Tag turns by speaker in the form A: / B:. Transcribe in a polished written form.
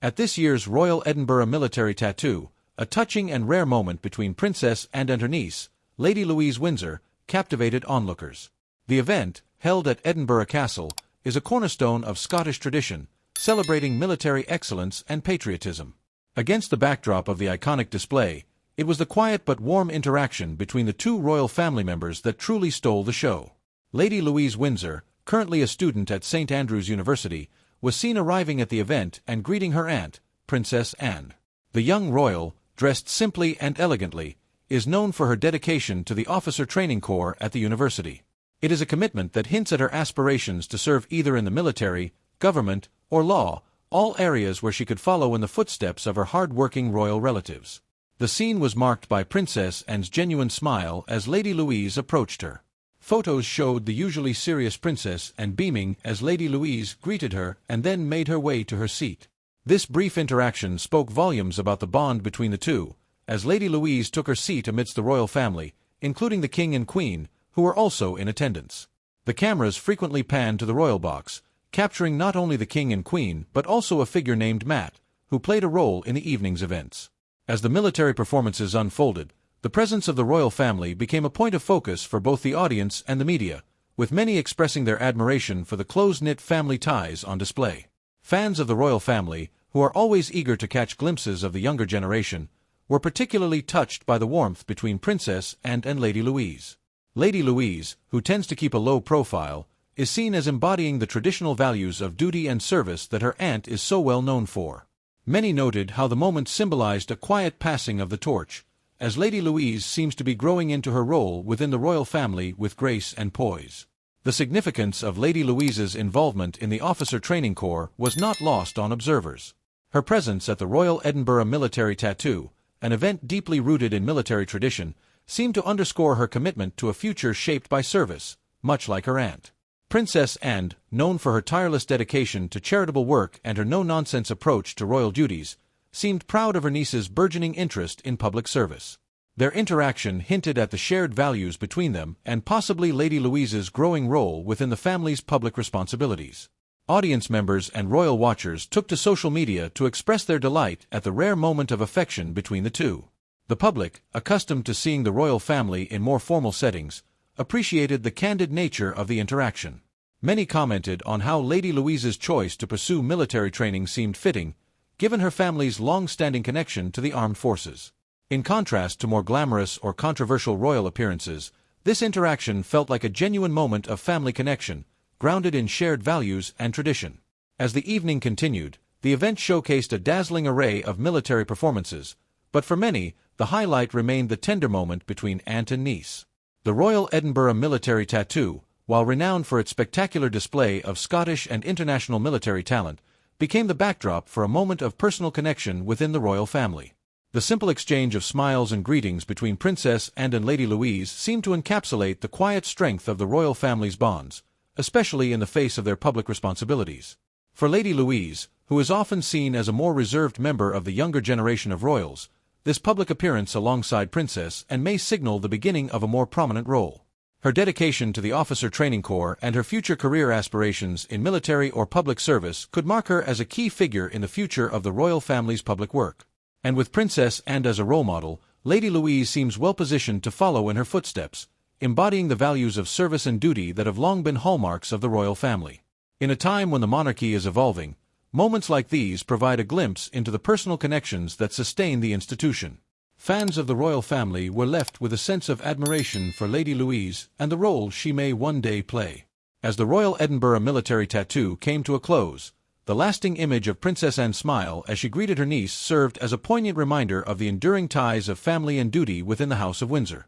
A: At this year's Royal Edinburgh Military Tattoo, a touching and rare moment between Princess Anne and her niece, Lady Louise Windsor, captivated onlookers. The event, held at Edinburgh Castle, is a cornerstone of Scottish tradition, celebrating military excellence and patriotism. Against the backdrop of the iconic display, it was the quiet but warm interaction between the two royal family members that truly stole the show. Lady Louise Windsor, currently a student at St Andrews University, was seen arriving at the event and greeting her aunt, Princess Anne. The young royal, dressed simply and elegantly, is known for her dedication to the officer training corps at the university. It is a commitment that hints at her aspirations to serve either in the military, government, or law, all areas where she could follow in the footsteps of her hard-working royal relatives. The scene was marked by Princess Anne's genuine smile as Lady Louise approached her. Photos showed the usually serious Princess Anne beaming as Lady Louise greeted her and then made her way to her seat. This brief interaction spoke volumes about the bond between the two, as Lady Louise took her seat amidst the royal family, including the King and Queen, who were also in attendance. The cameras frequently panned to the royal box, capturing not only the King and Queen but also a figure named Matt, who played a role in the evening's events. As the military performances unfolded, the presence of the royal family became a point of focus for both the audience and the media, with many expressing their admiration for the close-knit family ties on display. Fans of the royal family, who are always eager to catch glimpses of the younger generation, were particularly touched by the warmth between Princess Anne and Lady Louise. Lady Louise, who tends to keep a low profile, is seen as embodying the traditional values of duty and service that her aunt is so well known for. Many noted how the moment symbolized a quiet passing of the torch, as Lady Louise seems to be growing into her role within the royal family with grace and poise. The significance of Lady Louise's involvement in the officer training corps was not lost on observers. Her presence at the Royal Edinburgh Military Tattoo, an event deeply rooted in military tradition, seemed to underscore her commitment to a future shaped by service, much like her aunt. Princess Anne, known for her tireless dedication to charitable work and her no-nonsense approach to royal duties, seemed proud of her niece's burgeoning interest in public service. Their interaction hinted at the shared values between them and possibly Lady Louise's growing role within the family's public responsibilities. Audience members and royal watchers took to social media to express their delight at the rare moment of affection between the two. The public, accustomed to seeing the royal family in more formal settings, appreciated the candid nature of the interaction. Many commented on how Lady Louise's choice to pursue military training seemed fitting, given her family's long-standing connection to the armed forces. In contrast to more glamorous or controversial royal appearances, this interaction felt like a genuine moment of family connection, grounded in shared values and tradition. As the evening continued, the event showcased a dazzling array of military performances, but for many, the highlight remained the tender moment between aunt and niece. The Royal Edinburgh Military Tattoo, while renowned for its spectacular display of Scottish and international military talent, became the backdrop for a moment of personal connection within the royal family. The simple exchange of smiles and greetings between Princess Anne and Lady Louise seemed to encapsulate the quiet strength of the royal family's bonds, especially in the face of their public responsibilities. For Lady Louise, who is often seen as a more reserved member of the younger generation of royals, this public appearance alongside Princess Anne may signal the beginning of a more prominent role. Her dedication to the officer training corps and her future career aspirations in military or public service could mark her as a key figure in the future of the royal family's public work. And with Princess Anne as a role model, Lady Louise seems well positioned to follow in her footsteps, embodying the values of service and duty that have long been hallmarks of the royal family. In a time when the monarchy is evolving, moments like these provide a glimpse into the personal connections that sustain the institution. Fans of the royal family were left with a sense of admiration for Lady Louise and the role she may one day play. As the Royal Edinburgh Military Tattoo came to a close, the lasting image of Princess Anne's smile as she greeted her niece served as a poignant reminder of the enduring ties of family and duty within the House of Windsor.